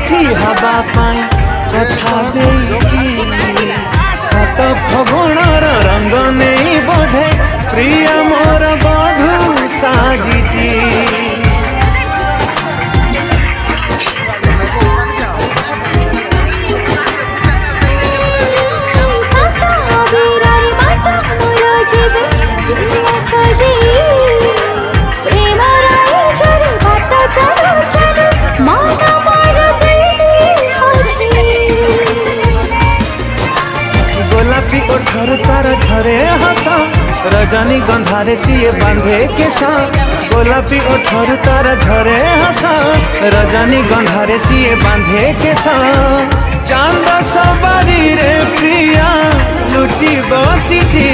साथी हवा पाई कथा देइची सत फगुणर रंग नहीं बोधे प्रिय मोर बधू साजिची गोलापी ओठर तार झरे हसा रजनी गंधारे सिए बांधे केसा गोलापी ओठर तार झरे हसा रजनी गंधारे सिए बांधे केसा चांद सवारी रे प्रिया लुची बसीची